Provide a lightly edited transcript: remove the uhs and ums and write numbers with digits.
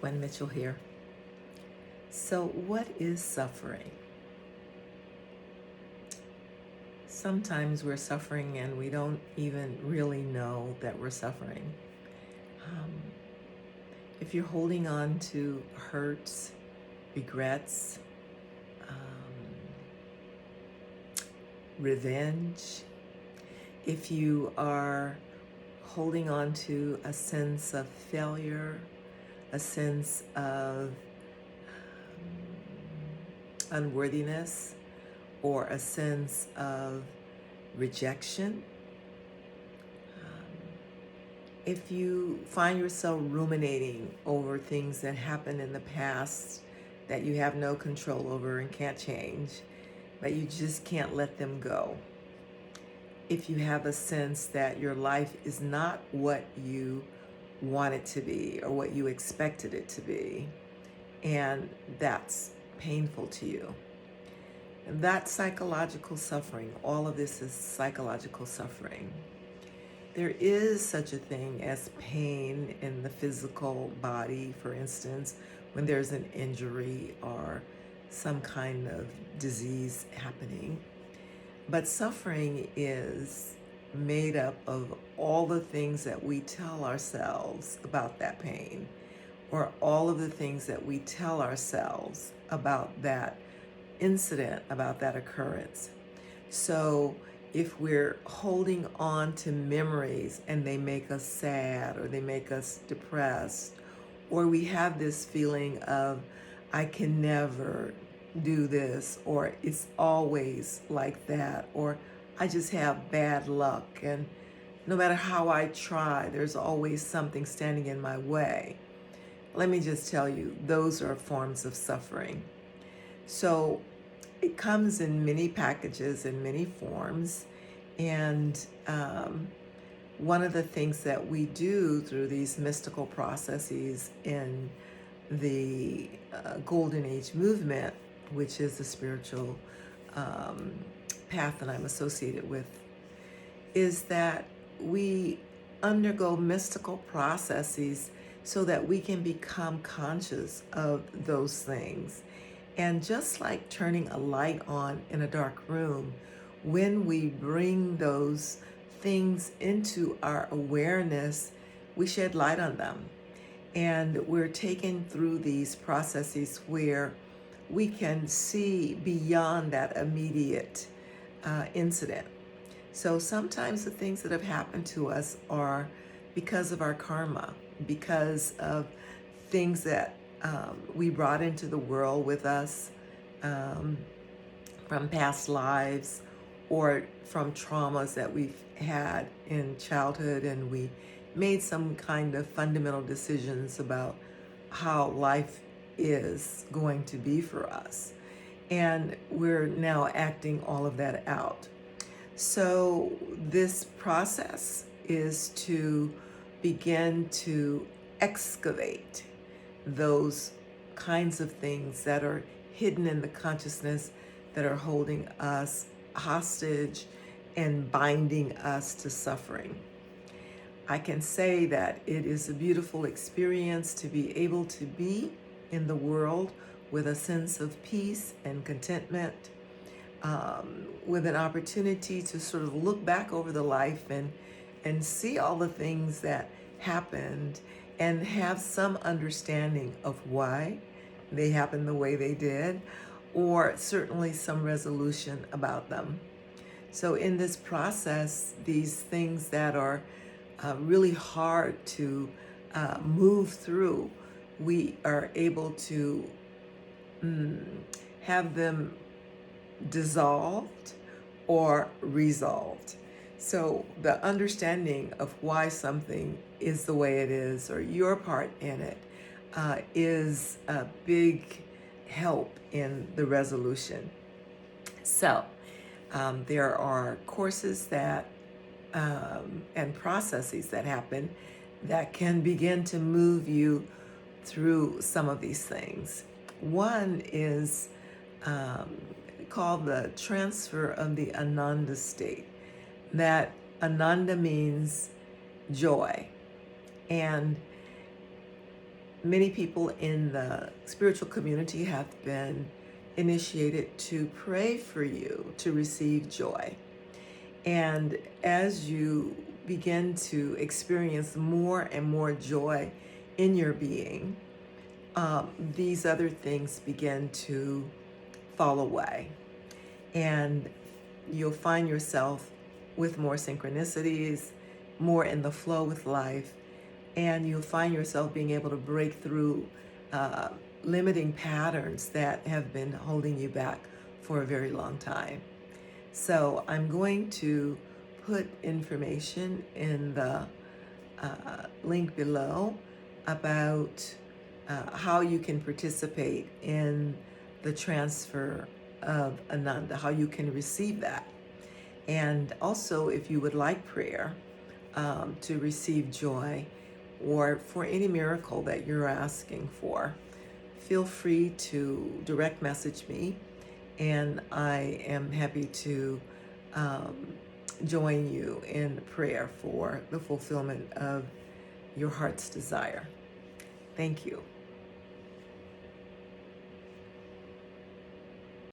Gwen Mitchell here. So, what is suffering? Sometimes we're suffering and we don't even really know that we're suffering. Um, if you're holding on to hurts, regrets, revenge, if you are holding on to a sense of failure, a sense of unworthiness, or a sense of rejection, if you find yourself ruminating over things that happened in the past that you have no control over and can't change, but you just can't let them go, if you have a sense that your life is not what you want it to be or what you expected it to be, and that's painful to you, that's psychological suffering. All of this is psychological suffering. There is such a thing as pain in the physical body, for instance, when there's an injury or some kind of disease happening. But suffering is made up of all the things that we tell ourselves about that pain, or all of the things that we tell ourselves about that incident, about that occurrence. So if we're holding on to memories and they make us sad or they make us depressed, or we have this feeling of, I can never do this, or it's always like that, or I just have bad luck, and no matter how I try, there's always something standing in my way. Let me just tell you, those are forms of suffering. So it comes in many packages, in many forms, and one of the things that we do through these mystical processes in the Golden Age movement, which is the spiritual path that I'm associated with, is that we undergo mystical processes so that we can become conscious of those things. And just like turning a light on in a dark room, when we bring those things into our awareness, we shed light on them. And we're taken through these processes where we can see beyond that immediate incident. So sometimes the things that have happened to us are because of our karma, because of things that we brought into the world with us from past lives, or from traumas that we've had in childhood, and we made some kind of fundamental decisions about how life is going to be for us. And we're now acting all of that out. So this process is to begin to excavate those kinds of things that are hidden in the consciousness, that are holding us hostage and binding us to suffering. I can say that it is a beautiful experience to be able to be in the world with a sense of peace and contentment, with an opportunity to sort of look back over the life and see all the things that happened and have some understanding of why they happened the way they did, or certainly some resolution about them. So in this process, these things that are really hard to move through, we are able to have them dissolved or resolved. So the understanding of why something is the way it is, or your part in it, is a big help in the resolution. So there are courses that and processes that happen that can begin to move you through some of these things. One is called the transfer of the Ananda state. That Ananda means joy. And Many people in the spiritual community have been initiated to pray for you to receive joy. And as you begin to experience more and more joy in your being, these other things begin to fall away. And you'll find yourself with more synchronicities, more in the flow with life, and you'll find yourself being able to break through limiting patterns that have been holding you back for a very long time. So I'm going to put information in the link below about how you can participate in the transfer of Ananda, how you can receive that. And also, if you would like prayer to receive joy or for any miracle that you're asking for, feel free to direct message me, and I am happy to join you in prayer for the fulfillment of your heart's desire. Thank you.